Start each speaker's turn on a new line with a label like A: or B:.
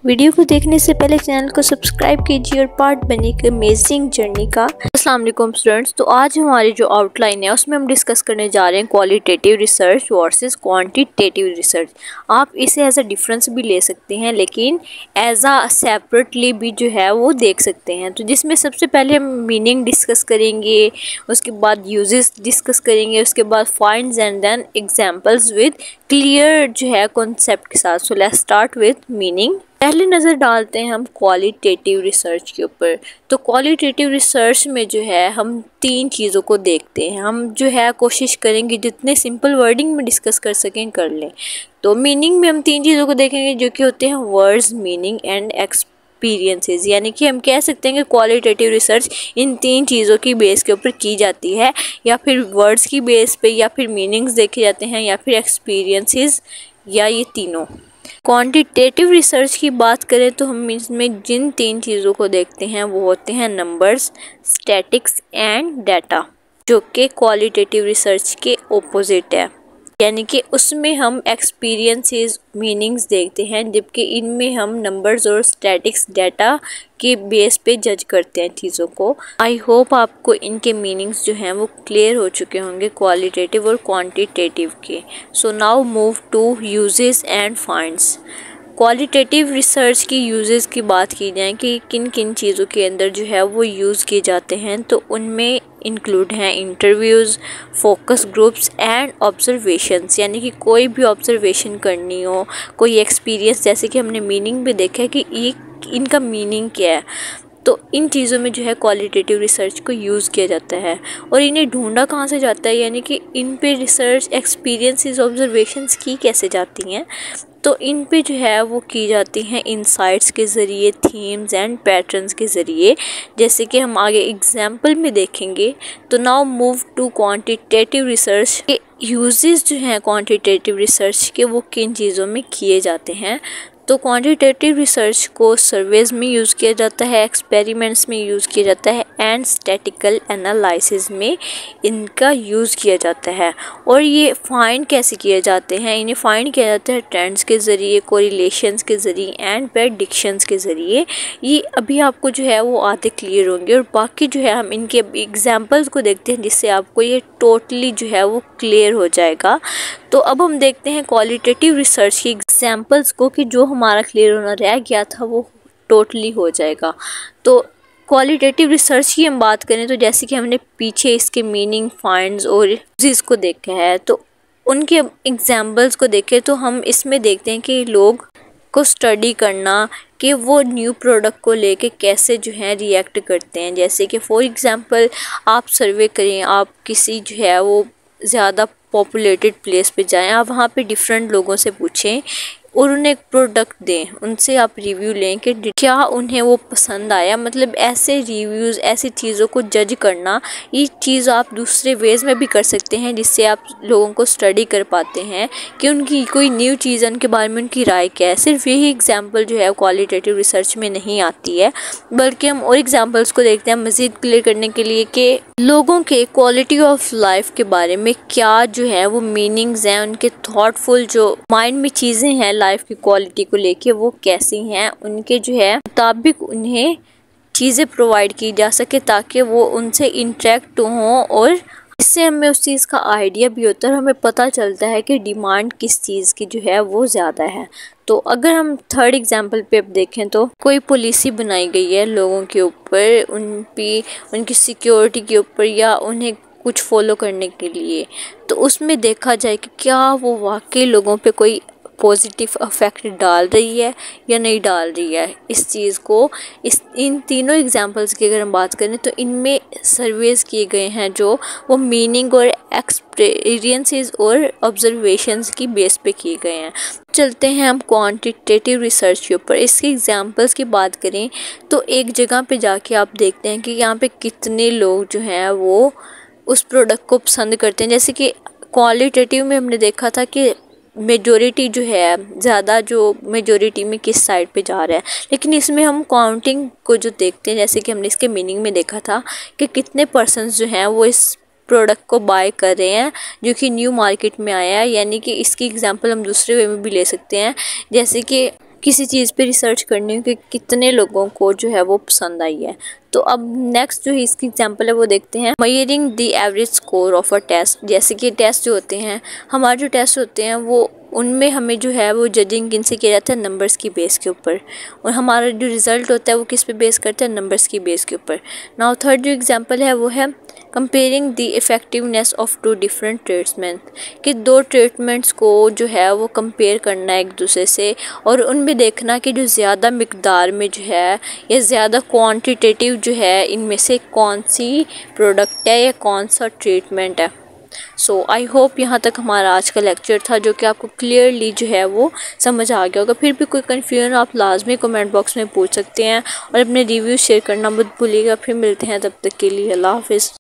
A: Video को देखने से पहले चैनल को सब्सक्राइब कीजिए और पार्ट बने एक अमेजिंग जर्नी का। अस्सलाम वालेकुम स्टूडेंट्स, तो आज हमारी जो आउटलाइन है उसमें हम डिस्कस करने जा रहे हैं qualitative research versus quantitative research. आप इसे एज अ डिफरेंस भी ले सकते हैं, लेकिन एज अ सेपरेटली भी जो है वो देख सकते हैं। तो जिसमें सबसे पहले हम मीनिंग डिस्कस करेंगे, उसके बाद यूजेस डिस्कस करेंगे, उसके बाद finds and then examples with clear जो है कॉन्सेप्ट के साथ। So let's start with meaning. पहले नज़र डालते हैं हम क्वालिटेटिव रिसर्च के ऊपर। तो क्वालिटेटिव रिसर्च में जो है हम 3 चीज़ों को देखते हैं। हम जो है कोशिश करेंगे जितने सिंपल वर्डिंग में डिस्कस कर सकें कर लें। तो मीनिंग में हम 3 चीज़ों को देखेंगे जो कि होते हैं वर्ड्स, मीनिंग एंड एक्सपीरियंसेस। यानी कि हम कह सकते हैं कि क्वालिटेटिव रिसर्च इन 3 चीज़ों की बेस के ऊपर की जाती है, या फिर वर्ड्स की बेस पे, या फिर मीनिंग्स देखे जाते हैं, या फिर एक्सपीरियंसेस, या ये तीनों। क्वांटिटेटिव रिसर्च की बात करें तो हम इसमें जिन 3 चीज़ों को देखते हैं वो होते हैं नंबर्स, स्टैटिक्स एंड डाटा, जो कि क्वालिटेटिव रिसर्च के ओपोजिट है। यानी कि उसमें हम एक्सपीरियंसेस, मीनिंग्स देखते हैं, जबकि इनमें हम नंबर्स और स्टैटिक्स डाटा के बेस पे जज करते हैं चीज़ों को। आई होप आपको इनके मीनिंग्स जो हैं वो क्लियर हो चुके होंगे क्वालिटेटिव और क्वांटिटेटिव के। So now move to uses and finds. Qualitative research की यूजेस की बात की जाए कि किन किन चीज़ों के अंदर जो है वो यूज़ किए जाते हैं, तो उनमें इंक्लूड हैं interviews, focus groups and observations. यानी कि कोई भी ऑब्जर्वेशन करनी हो, कोई एक्सपीरियंस, जैसे कि हमने मीनिंग भी देखा है कि ये इनका मीनिंग क्या है, तो इन चीज़ों में जो है क्वालिटेटिव रिसर्च को यूज़ किया जाता है। और इन्हें ढूंढा कहाँ से जाता है, यानी कि इन पे रिसर्च, एक्सपीरियंसेस, ऑब्जर्वेशंस की कैसे जाती हैं, तो इन पे जो है वो की जाती हैं इंसाइट्स के ज़रिए, थीम्स एंड पैटर्न्स के ज़रिए, जैसे कि हम आगे एग्जाम्पल में देखेंगे। तो now move to quantitative research के यूजेस जो हैं क्वांटिटेटिव रिसर्च के, वो किन चीज़ों में किए जाते हैं। तो क्वांटिटेटिव रिसर्च को सर्वेज में यूज़ किया जाता है, एक्सपेरिमेंट्स में यूज़ किया जाता है, एंड स्टैटिकल एनालिसिस में इनका यूज़ किया जाता है। और ये फाइंड कैसे किए जाते हैं, इन्हें फाइंड किया जाता है ट्रेंड्स के ज़रिए, कोरिलेशंस के ज़रिए एंड प्रेडिक्शंस के ज़रिए। ये अभी आपको जो है वो आधे क्लियर होंगे, और बाकी जो है हम इनके एग्जाम्पल्स को देखते हैं, जिससे आपको ये टोटली जो है वो क्लियर हो जाएगा। तो अब हम देखते हैं क्वालिटेटिव रिसर्च की एग्जाम्पल्स को, कि जो हमारा क्लियर होना रह गया था वो टोटली हो जाएगा। तो क्वालिटेटिव रिसर्च की हम बात करें तो जैसे कि हमने पीछे इसके मीनिंग, फाइंड्स और यूजेस को देखा है, तो उनके एग्जाम्पल्स को देखें तो हम इसमें देखते हैं कि लोग को स्टडी करना कि वो न्यू प्रोडक्ट को लेके कैसे जो है रिएक्ट करते हैं। जैसे कि फॉर एग्जांपल आप सर्वे करें, आप किसी जो है वो ज़्यादा पॉपुलेटेड प्लेस पे जाएं, आप वहाँ पे डिफरेंट लोगों से पूछें और उन्हें एक प्रोडक्ट दें, उनसे आप रिव्यू लें कि क्या उन्हें वो पसंद आया। मतलब ऐसे रिव्यूज़, ऐसी चीज़ों को जज करना, ये चीज़ आप दूसरे वेज़ में भी कर सकते हैं, जिससे आप लोगों को स्टडी कर पाते हैं कि उनकी कोई न्यू चीज़, उनके बारे में उनकी राय क्या है। सिर्फ यही एग्जाम्पल जो है क्वालिटेटिव रिसर्च में नहीं आती है, बल्कि हम और एग्जाम्पल्स को देखते हैं मज़ीद क्लियर करने के लिए कि लोगों के क्वालिटी ऑफ लाइफ के बारे में क्या जो है वो मीनिंग्स हैं, उनके थॉटफुल जो माइंड में चीज़ें हैं लाइफ की क्वालिटी को लेके वो कैसी हैं, उनके जो है मुताबिक उन्हें चीज़ें प्रोवाइड की जा सके ताकि वो उनसे इंटरेक्ट हों, और इससे हमें उस चीज़ का आइडिया भी होता है और हमें पता चलता है कि डिमांड किस चीज़ की जो है वो ज़्यादा है। तो अगर हम थर्ड एग्जांपल पे अब देखें तो कोई पॉलिसी बनाई गई है लोगों के ऊपर, उनकी सिक्योरिटी के ऊपर, या उन्हें कुछ फॉलो करने के लिए, तो उसमें देखा जाए कि क्या वो वाकई लोगों पे कोई पॉजिटिव इफेक्ट डाल रही है या नहीं डाल रही है इस चीज़ को। इन तीनों एग्जांपल्स की अगर हम बात करें तो इनमें सर्वेस किए गए हैं जो वो मीनिंग और एक्सपीरियंसेस और ऑब्जर्वेशंस की बेस पे किए गए हैं। चलते हैं हम क्वांटिटेटिव रिसर्च के ऊपर। इसके एग्जांपल्स की बात करें तो एक जगह पे जाके आप देखते हैं कि यहाँ पे कितने लोग जो हैं वो उस प्रोडक्ट को पसंद करते हैं। जैसे कि क्वालिटेटिव में हमने देखा था कि मेजॉरिटी जो है, ज़्यादा जो मेजॉरिटी में किस साइड पे जा रहा है, लेकिन इसमें हम काउंटिंग को जो देखते हैं, जैसे कि हमने इसके मीनिंग में देखा था कि कितने पर्सन्स जो हैं वो इस प्रोडक्ट को बाय कर रहे हैं जो कि न्यू मार्केट में आया है। यानी कि इसकी एग्जांपल हम दूसरे वे में भी ले सकते हैं, जैसे कि किसी चीज़ पे रिसर्च करनी हो कि कितने लोगों को जो है वो पसंद आई है। तो अब नेक्स्ट जो है इसकी एग्जांपल है वो देखते हैं। Measuring the average score of a test, जैसे कि टेस्ट जो होते हैं, हमारे जो टेस्ट होते हैं वो उनमें हमें जो है वो जजिंग किन से किया जाता है, नंबर्स की बेस के ऊपर, और हमारा जो रिज़ल्ट होता है वो किस पे बेस करता है, नंबर्स की बेस के ऊपर। नाउ थर्ड जो एग्जांपल है वो है comparing the effectiveness of two different treatment, कि दो ट्रीटमेंट्स को जो है वो कंपेयर करना एक दूसरे से और उनमें देखना कि जो ज़्यादा मिकदार में जो है या ज़्यादा क्वांटिटेटिव जो है इनमें से कौन सी प्रोडक्ट है या कौन सा ट्रीटमेंट है। सो आई होप यहाँ तक हमारा आज का लेक्चर था जो कि आपको क्लियरली जो है वो समझ आ गया होगा। फिर भी कोई कन्फ्यूजन आप लाजमी कमेंट बॉक्स में पूछ सकते हैं और अपने रिव्यू शेयर करना मत भूलिएगा। फिर मिलते हैं, तब तक के लिए अल्लाह हाफिज़।